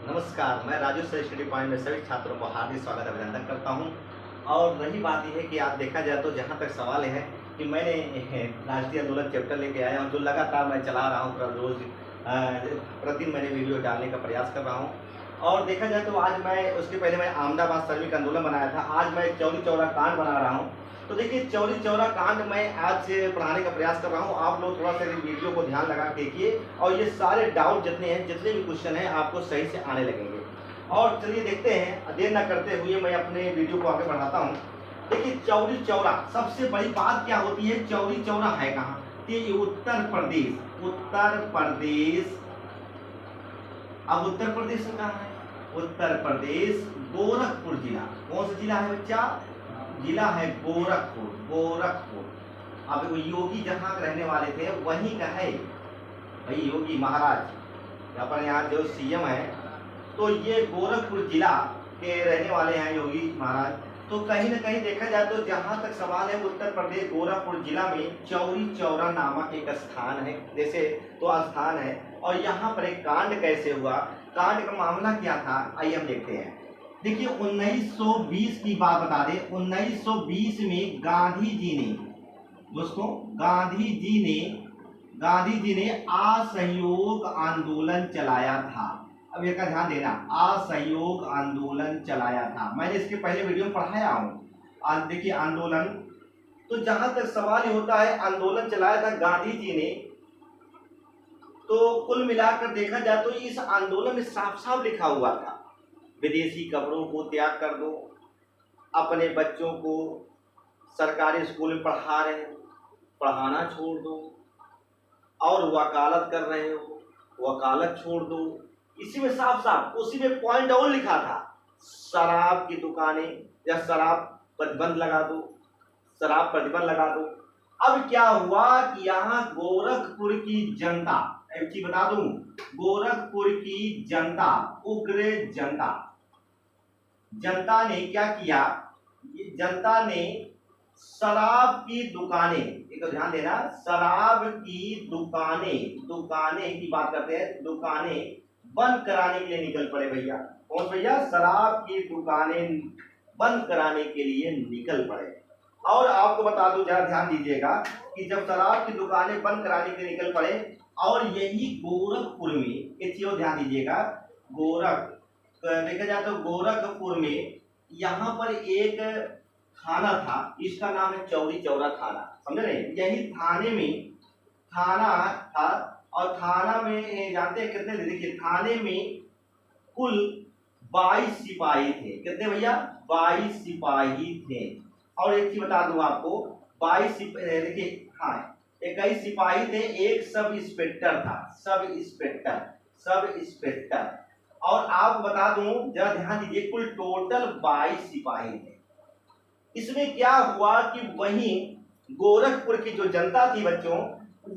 नमस्कार, मैं Raju sir study point में सभी छात्रों को हार्दिक स्वागत अभिनंदन करता हूं। और रही बात यह है कि आप देखा जाए तो जहां तक सवाल है कि मैंने राष्ट्रीय आंदोलन चैप्टर लेके आया हूं, जो लगातार मैं चला रहा हूं, रोज प्रतिदिन मैंने वीडियो डालने का प्रयास कर रहा हूं। और देखा जाए तो आज मैं उसके पहले मैं अहमदाबाद श्रमिक आंदोलन बनाया था, आज मैं चौरी चौरा कांड बना रहा हूँ। तो देखिए, चौरी चौरा कांड मैं आज पढ़ाने का प्रयास कर रहा हूँ। आप लोग थोड़ा सा वीडियो को ध्यान लगा देखिए और ये सारे डाउट जितने हैं, जितने भी क्वेश्चन हैं, आपको सही से आने लगेंगे। और चलिए देखते हैं, देर न करते हुए मैं अपने वीडियो को आगे बढ़ाता हूँ। देखिए, चौरी चौरा सबसे बड़ी बात क्या होती है, चौरी चौरा है कहाँ? ये उत्तर प्रदेश। उत्तर प्रदेश, अब उत्तर प्रदेश में कहाँ है? उत्तर प्रदेश, गोरखपुर जिला। कौन सा जिला है बच्चा? जिला है गोरखपुर। गोरखपुर। अब योगी जहां रहने वाले थे वहीं का है भाई, योगी महाराज अपन यहाँ जो सीएम है, तो ये गोरखपुर जिला के रहने वाले हैं योगी महाराज। तो कहीं ना कहीं देखा जाए तो जहां तक सवाल है, उत्तर प्रदेश गोरखपुर जिला में चौरी चौरा नामक एक स्थान है, जैसे तो स्थान है। और यहाँ पर एक कांड कैसे हुआ, कांड का मामला क्या था, आइए हम देखते हैं। देखिए, 1920 की बात बता दें। 1920 में गांधी जी ने, दोस्तों, गांधी जी ने असहयोग आंदोलन चलाया था। अब एक ध्यान देना, असहयोग आंदोलन चलाया था। मैंने इसके पहले वीडियो में पढ़ाया हूँ। देखिए, आंदोलन, तो जहां तक सवाल होता है, आंदोलन चलाया था गांधी जी ने। तो कुल मिलाकर देखा जाए तो इस आंदोलन में साफ साफ लिखा हुआ था, विदेशी कपड़ों को त्याग कर दो, अपने बच्चों को सरकारी स्कूल में पढ़ा रहे हो, पढ़ाना छोड़ दो, और वकालत कर रहे हो, वकालत छोड़ दो। इसी में साफ साफ उसी में पॉइंट और लिखा था, शराब की दुकानें या शराब प्रतिबंध लगा दो, शराब प्रतिबंध लगा दो। अब क्या हुआ कि यहाँ गोरखपुर की जनता, एक चीज बता दूं, गोरखपुर की जनता, उग्र जनता ने क्या किया, ये जनता ने शराब की दुकानें, एक तो ध्यान देना, शराब की दुकानें की बात करते हैं, दुकानें बंद कराने के लिए निकल पड़े भैया। कौन भैया? शराब की दुकानें बंद कराने के लिए निकल पड़े। और आपको बता दूं, जरा ध्यान दीजिएगा कि जब शराब की दुकानें बंद कराने के लिए निकल पड़े, और यही गोरखपुर में, एक चीज ध्यान दीजिएगा, देखा जाए तो गोरखपुर में यहाँ पर एक थाना था, इसका नाम है चौरी चौरा थाना, समझ रहे? यही थाने में थाना था, और थाना में जानते हैं कितने थे? देखिए, थाने में कुल 22 सिपाही थे। कितने भैया? 22 सिपाही थे। और एक चीज बता दूं आपको, 22 सिपाही, देखिए, हाँ, 21 सिपाही थे, एक सब इंस्पेक्टर था, सब इंस्पेक्टर। और आप बता दूं, जरा ध्यान दीजिए, कुल टोटल 22 सिपाही थे। इसमें क्या हुआ कि वहीं गोरखपुर की जो जनता थी बच्चों,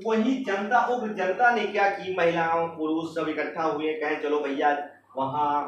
वही जनता, उग्र जनता ने क्या की, महिलाओं पुरुष सब इकट्ठा हुए, कहें चलो भैया वहां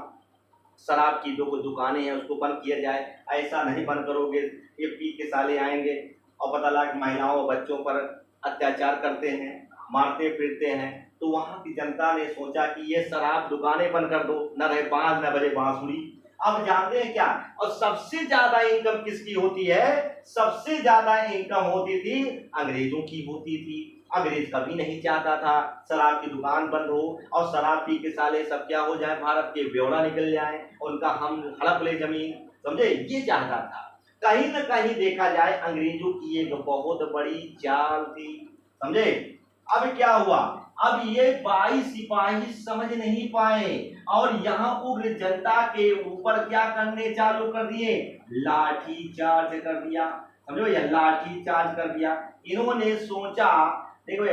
शराब की दो दुकानें हैं उसको बंद किया जाए। ऐसा नहीं बंद करोगे, ये पी के साले आएंगे और पता लगा महिलाओं और बच्चों पर अत्याचार करते हैं, मारते पीटते हैं। तो वहां की जनता ने सोचा कि ये शराब दुकानें बंद कर दो, न रहे बांस न बजे बांसुरी। अब जानते हैं क्या, और सबसे ज्यादा इनकम किसकी होती है? सबसे ज्यादा इनकम होती थी अंग्रेजों की होती थी। अंग्रेज कभी नहीं चाहता था शराब की दुकान बंद हो और शराब पी के साले सब क्या हो जाए, भारत के बेवड़ा निकल जाए, उनका हम हड़प ले जमीन, समझे? ये चाहता था। कहीं न कहीं देखा जाए अंग्रेजों की एक बहुत बड़ी चाल थी, समझे? अब क्या हुआ, अब ये 22 सिपाही समझ नहीं पाए और यहाँ उग्र जनता के ऊपर क्या करने चालू कर दिए, लाठी चार्ज कर दिया, समझो, या लाठी चार्ज कर दिया। इन्होंने सोचा, देखो,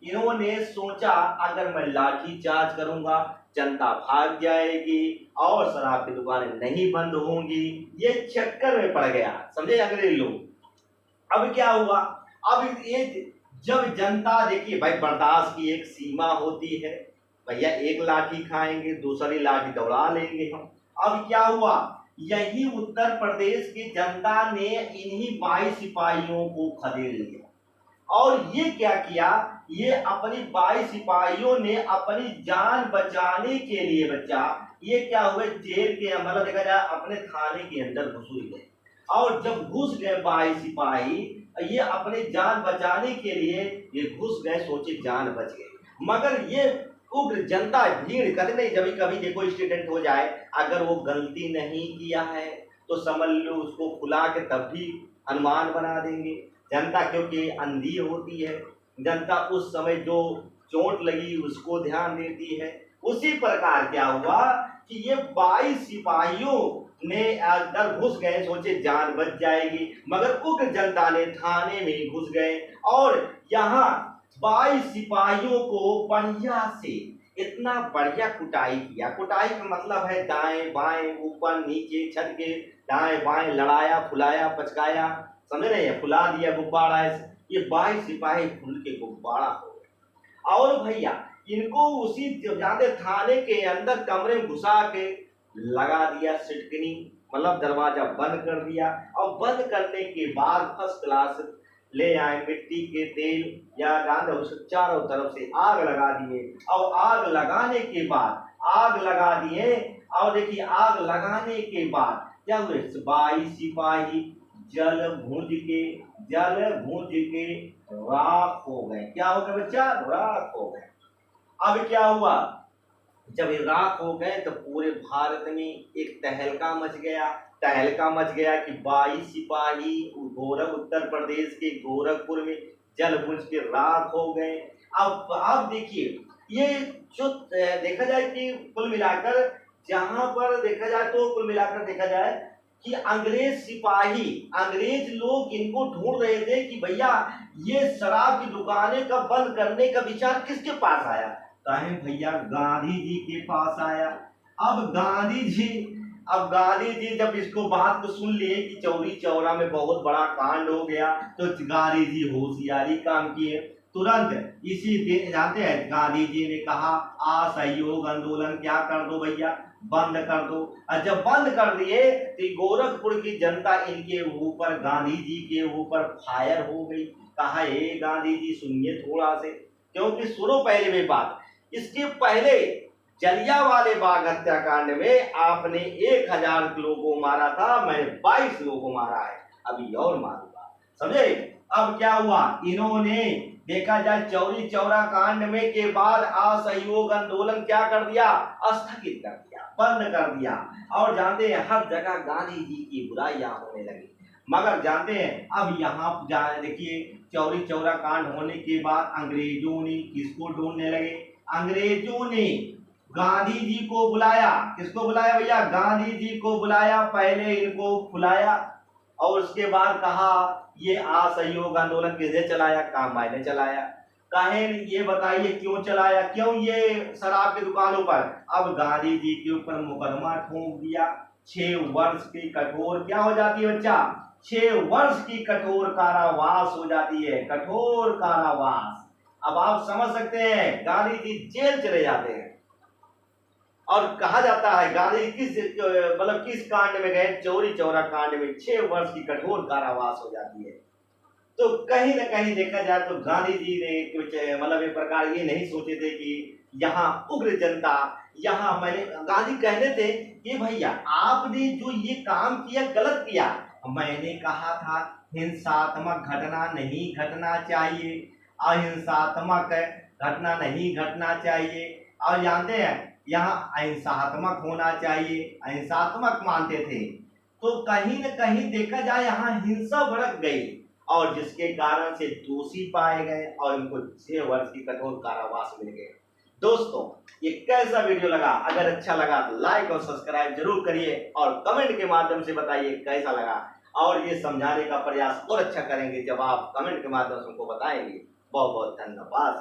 इन्होंने सोचा अगर मैं लाठी चार्ज करूंगा जनता भाग जाएगी और शराब की दुकानें नहीं बंद होंगी, ये चक्कर में पड़ गया, समझे अंग्रेज लोग। अब क्या हुआ, अब ये जब जनता, देखिए भाई, बर्दाश्त की एक सीमा होती है भैया, एक लाठी खाएंगे दूसरी लाठी दौड़ा लेंगे हम। अब क्या हुआ, यही उत्तर प्रदेश की जनता ने इन्हीं 22 सिपाहियों को खदेड़ लिया और ये क्या किया, ये अपनी 22 सिपाहियों ने अपनी जान बचाने के लिए बच्चा ये क्या हुए जेल के मतलब देखा जाए अपने थाने के अंदर घुस गए। और जब घुस गए 22 सिपाही ये अपनी जान बचाने के लिए ये घुस गए, सोचे जान बच गई। मगर ये उग्र जनता भीड़ कहते नहीं, जब कभी देखो स्टूडेंट हो जाए अगर वो गलती नहीं किया है तो समझ लो उसको खुला के तब भी अनुमान बना देंगे। जनता क्योंकि अंधी होती है, जनता उस समय जो चोट लगी उसको ध्यान देती है। उसी प्रकार क्या हुआ कि ये 22 सिपाहियों ने अंदर घुस गए, सोचे जान बच जाएगी, मगर उग्र जनता ने थाने में घुस गए और यहाँ 22 सिपाहियों को बढ़िया से इतना बढ़िया कुटाई किया। कुटाई का मतलब है दाएं बाएं ऊपर नीचे छत के दाएं बाएं लड़ाया फुलाया पचकाया, समझ रहे हैं, फुला दिया गुब्बारा। ये 22 सिपाही फूल के गुब्बारा हो गए। और भैया इनको उसी जाते थाने के अंदर कमरे में घुसा के लगा दिया सिटकनी, मतलब दरवाजा बंद कर दिया। और बंद करने के बाद फर्स्ट क्लास ले आए मिट्टी के तेल या गांध, उसको चारों तरफ से आग लगा दिए। और आग लगाने के बाद आग लगा दिए और देखिए आग लगाने के बाद क्या हुए 22 सिपाही जल भूंज के राख हो गए। क्या हो गए बच्चा? राख हो गए। अब क्या हुआ जब ये राख हो गए तो पूरे भारत में एक तहलका मच गया। तहलका मच गया कि 22 सिपाही उत्तर प्रदेश के गोरखपुर में जल बुझ के राख हो गए। अब देखिए ये जो देखा जाए कि कुल मिलाकर जहां पर देखा जाए तो कुल मिलाकर देखा जाए कि अंग्रेज सिपाही अंग्रेज लोग इनको ढूंढ रहे थे कि भैया ये शराब की दुकानें का बंद करने का विचार किसके पास आया? कहे भैया गांधी जी के पास आया। अब गांधी जी जब इसको बात को सुन लिए कि चौरी चौरा में बहुत बड़ा कांड हो गया तो गांधी जी होशियारी काम किए। तुरंत इसी दिन जानते हैं गांधी जी ने कहा असहयोग आंदोलन क्या कर दो भैया, बंद कर दो। और जब बंद कर दिए तो गोरखपुर की जनता इनके ऊपर गांधी जी के ऊपर फायर हो गई। कहा ए गांधी जी सुनिए थोड़ा से, क्योंकि सुनो पहले में बात, इसके पहले जलियांवाला बाग हत्याकांड में आपने 1000 लोगों को मारा था, मैंने 22 लोगों को मारा है, अभी और मारूंगा, समझे। अब क्या हुआ, इन्होंने देखा जाए चौरी चौरा कांड में के बाद असहयोग आंदोलन क्या कर दिया? स्थगित कर दिया, बंद कर दिया। और जानते हैं हर जगह गांधी जी की बुराइयां होने लगी। मगर जानते हैं अब यहाँ देखिए चौरी चौरा कांड होने के बाद अंग्रेजों ने किसको ढूंढने लगे? अंग्रेजों ने गांधी जी को बुलाया। किसको बुलाया भैया? गांधी जी को बुलाया। पहले इनको बुलाया और उसके बाद कहा ये असहयोग आंदोलन किसने चलाया? कामायने चलाया। कहे ये बताइए क्यों चलाया, क्यों ये शराब की दुकानों पर? अब गांधी जी के ऊपर मुकदमा ठोक दिया। 6 वर्ष की कठोर क्या हो जाती है बच्चा? 6 वर्ष की कठोर कारावास हो जाती है, कठोर कारावास। अब आप समझ सकते हैं गांधी जी जेल चले जाते हैं। और कहा जाता है गांधी किस कांड में गए? चौरी चौरा कांड में 6 वर्ष की कठोर कारावास हो जाती है। तो कहीं ना कहीं देखा जाए तो गांधी जी ने कुछ एक प्रकार ये नहीं सोचे थे कि यहाँ उग्र जनता, यहाँ मैंने गांधी कहते थे कि भैया आपने जो ये काम किया गलत किया। मैंने कहा था हिंसात्मक घटना नहीं घटना चाहिए, अहिंसात्मक घटना नहीं घटना चाहिए। और जानते हैं यहाँ अहिंसात्मक होना चाहिए, अहिंसात्मक मानते थे। तो कहीं न कहीं देखा जाए यहाँ हिंसा भड़क गई और जिसके कारण से दोषी पाए गए और इनको 6 वर्ष की कठोर कारावास मिल गए। दोस्तों ये कैसा वीडियो लगा? अगर अच्छा लगा तो लाइक और सब्सक्राइब जरूर करिए और कमेंट के माध्यम से बताइए कैसा लगा। और ये समझाने का प्रयास और अच्छा करेंगे जब आप कमेंट के माध्यम से हमको बताएंगे। बहुत बहुत धन्यवाद।